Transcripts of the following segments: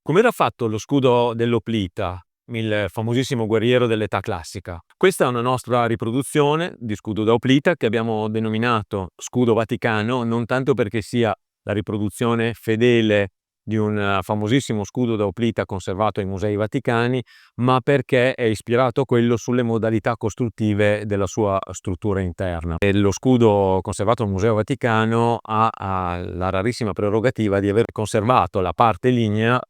Com'era fatto lo scudo dell'Oplita, il famosissimo guerriero dell'età classica? Questa è una nostra riproduzione di scudo da Oplita che abbiamo denominato scudo vaticano, non tanto perché sia la riproduzione fedele di un famosissimo scudo da Oplita conservato ai Musei Vaticani, ma perché è ispirato a quello sulle modalità costruttive della sua struttura interna. E lo scudo conservato al Museo Vaticano ha la rarissima prerogativa di aver conservato la parte lignea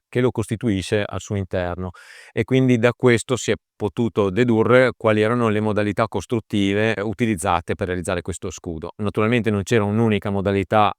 che lo costituisce al suo interno, e quindi da questo si è potuto dedurre quali erano le modalità costruttive utilizzate per realizzare questo scudo. Naturalmente non c'era un'unica modalità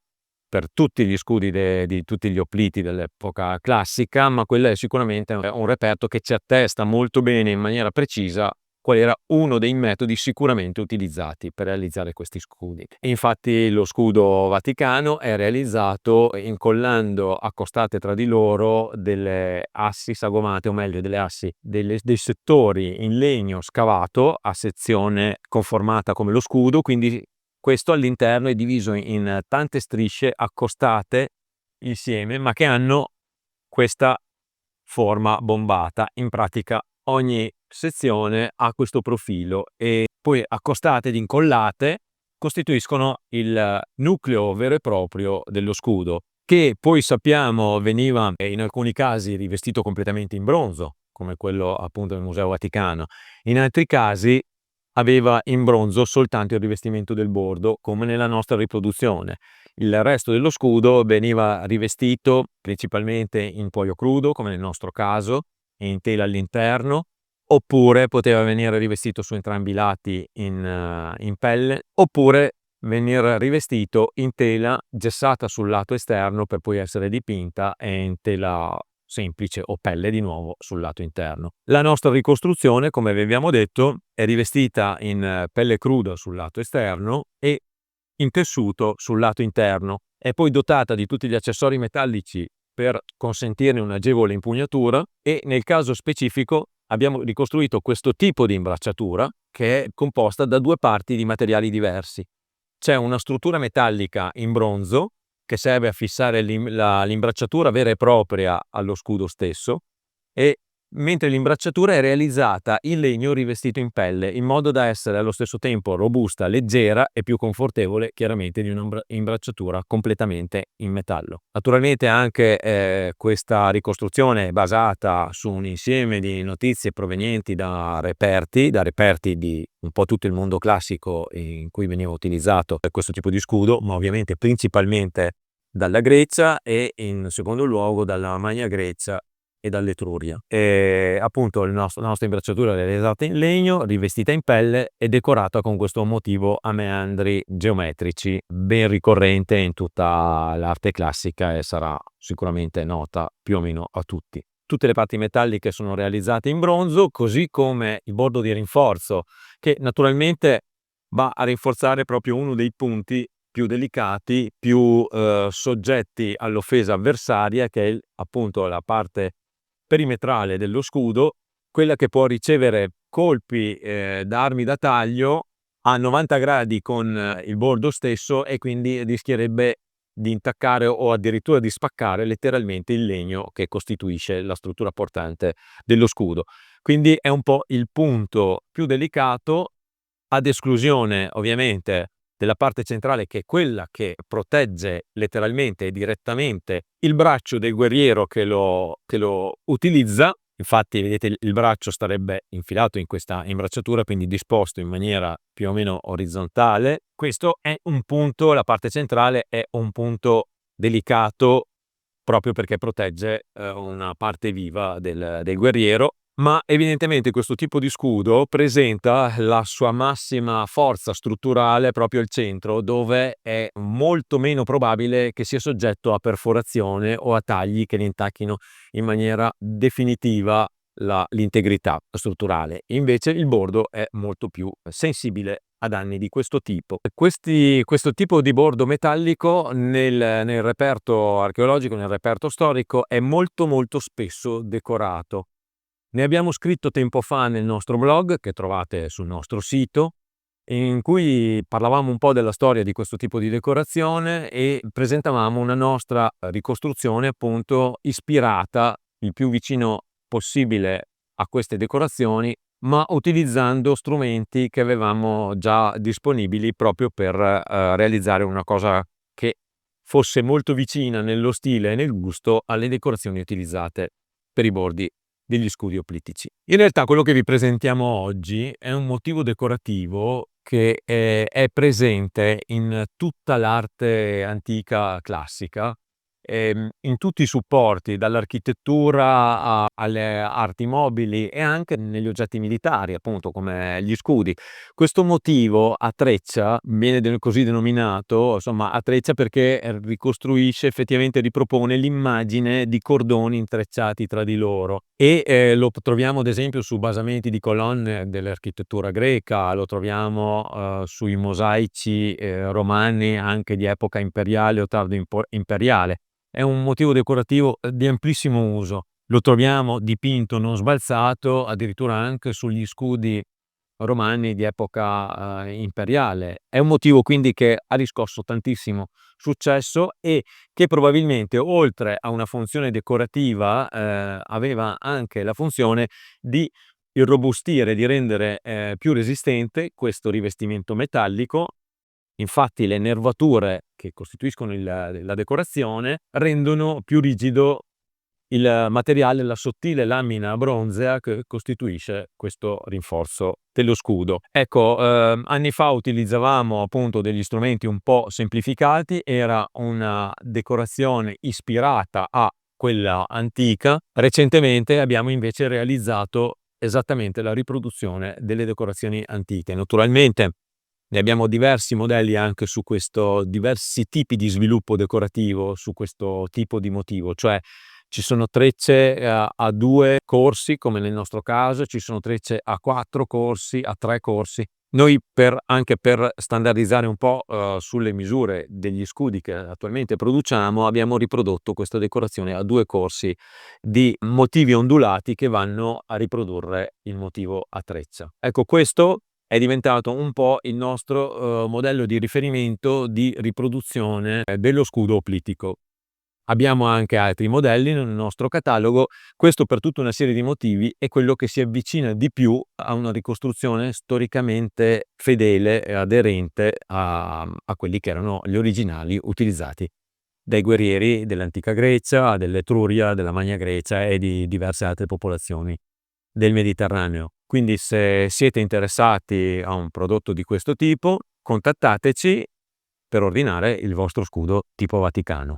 per tutti gli scudi di tutti gli Opliti dell'epoca classica, ma quella è sicuramente un reperto che ci attesta molto bene in maniera precisa qual era uno dei metodi sicuramente utilizzati per realizzare questi scudi. Infatti lo scudo vaticano è realizzato incollando accostate tra di loro delle assi sagomate, o meglio delle assi, dei settori in legno scavato a sezione conformata come lo scudo, quindi questo all'interno è diviso in tante strisce accostate insieme, ma che hanno questa forma bombata. In pratica ogni sezione ha questo profilo e poi accostate ed incollate costituiscono il nucleo vero e proprio dello scudo, che poi sappiamo veniva in alcuni casi rivestito completamente in bronzo, come quello appunto del Museo Vaticano. In altri casi aveva in bronzo soltanto il rivestimento del bordo, come nella nostra riproduzione. Il resto dello scudo veniva rivestito principalmente in cuoio crudo, come nel nostro caso, e in tela all'interno, oppure poteva venire rivestito su entrambi i lati in pelle, oppure venire rivestito in tela gessata sul lato esterno per poi essere dipinta, e in tela semplice o pelle di nuovo sul lato interno. La nostra ricostruzione, come vi abbiamo detto, è rivestita in pelle cruda sul lato esterno e in tessuto sul lato interno. È poi dotata di tutti gli accessori metallici per consentirne un'agevole impugnatura, e nel caso specifico abbiamo ricostruito questo tipo di imbracciatura che è composta da due parti di materiali diversi. C'è una struttura metallica in bronzo che serve a fissare l'imbracciatura vera e propria allo scudo stesso, e mentre l'imbracciatura è realizzata in legno rivestito in pelle, in modo da essere allo stesso tempo robusta, leggera e più confortevole chiaramente di un'imbracciatura completamente in metallo. Naturalmente anche questa ricostruzione è basata su un insieme di notizie provenienti da reperti di un po' tutto il mondo classico in cui veniva utilizzato questo tipo di scudo, ma ovviamente principalmente dalla Grecia e in secondo luogo dalla Magna Grecia e dall'Etruria. E appunto la nostra imbracciatura è realizzata in legno, rivestita in pelle e decorata con questo motivo a meandri geometrici, ben ricorrente in tutta l'arte classica e sarà sicuramente nota più o meno a tutti. Tutte le parti metalliche sono realizzate in bronzo, così come il bordo di rinforzo, che naturalmente va a rinforzare proprio uno dei punti più delicati, più soggetti all'offesa avversaria, che è appunto la parte perimetrale dello scudo, quella che può ricevere colpi da armi da taglio a 90 gradi con il bordo stesso, e quindi rischierebbe di intaccare o addirittura di spaccare letteralmente il legno che costituisce la struttura portante dello scudo. Quindi è un po' il punto più delicato, ad esclusione ovviamente della parte centrale, che è quella che protegge letteralmente e direttamente il braccio del guerriero che lo utilizza. Infatti vedete il braccio starebbe infilato in questa imbracciatura, quindi disposto in maniera più o meno orizzontale. Questo è un punto, la parte centrale è un punto delicato proprio perché protegge una parte viva del guerriero. Ma evidentemente questo tipo di scudo presenta la sua massima forza strutturale proprio al centro, dove è molto meno probabile che sia soggetto a perforazione o a tagli che ne intacchino in maniera definitiva l'integrità strutturale. Invece il bordo è molto più sensibile a danni di questo tipo. Questo tipo di bordo metallico nel reperto archeologico, nel reperto storico, è molto spesso decorato. Ne abbiamo scritto tempo fa nel nostro blog, che trovate sul nostro sito, in cui parlavamo un po' della storia di questo tipo di decorazione e presentavamo una nostra ricostruzione appunto ispirata il più vicino possibile a queste decorazioni, ma utilizzando strumenti che avevamo già disponibili proprio per realizzare una cosa che fosse molto vicina nello stile e nel gusto alle decorazioni utilizzate per i bordi degli scudi oplitici. In realtà quello che vi presentiamo oggi è un motivo decorativo che è presente in tutta l'arte antica classica, in tutti i supporti, dall'architettura alle arti mobili e anche negli oggetti militari, appunto come gli scudi. Questo motivo a treccia viene così denominato, insomma, a treccia perché ricostruisce, effettivamente ripropone l'immagine di cordoni intrecciati tra di loro e lo troviamo ad esempio su basamenti di colonne dell'architettura greca, lo troviamo sui mosaici romani anche di epoca imperiale o tardo imperiale. È un motivo decorativo di amplissimo uso. Lo troviamo dipinto non sbalzato addirittura anche sugli scudi romani di epoca imperiale. È un motivo quindi che ha riscosso tantissimo successo e che probabilmente oltre a una funzione decorativa aveva anche la funzione di irrobustire, di rendere più resistente questo rivestimento metallico. Infatti le nervature che costituiscono la decorazione rendono più rigido il materiale, la sottile lamina bronzea che costituisce questo rinforzo dello scudo. Ecco, anni fa utilizzavamo appunto degli strumenti un po' semplificati, era una decorazione ispirata a quella antica. Recentemente abbiamo invece realizzato esattamente la riproduzione delle decorazioni antiche. Naturalmente ne abbiamo diversi modelli anche su questo, diversi tipi di sviluppo decorativo su questo tipo di motivo, cioè ci sono trecce a 2 corsi, come nel nostro caso, ci sono trecce a 4 corsi, a 3 corsi. Noi anche per standardizzare un po' sulle misure degli scudi che attualmente produciamo, abbiamo riprodotto questa decorazione a 2 corsi di motivi ondulati che vanno a riprodurre il motivo a treccia. Ecco, questo è diventato un po' il nostro modello di riferimento di riproduzione dello scudo oplitico. Abbiamo anche altri modelli nel nostro catalogo, questo per tutta una serie di motivi è quello che si avvicina di più a una ricostruzione storicamente fedele e aderente a quelli che erano gli originali utilizzati dai guerrieri dell'antica Grecia, dell'Etruria, della Magna Grecia e di diverse altre popolazioni del Mediterraneo. Quindi se siete interessati a un prodotto di questo tipo, contattateci per ordinare il vostro scudo tipo Vaticano.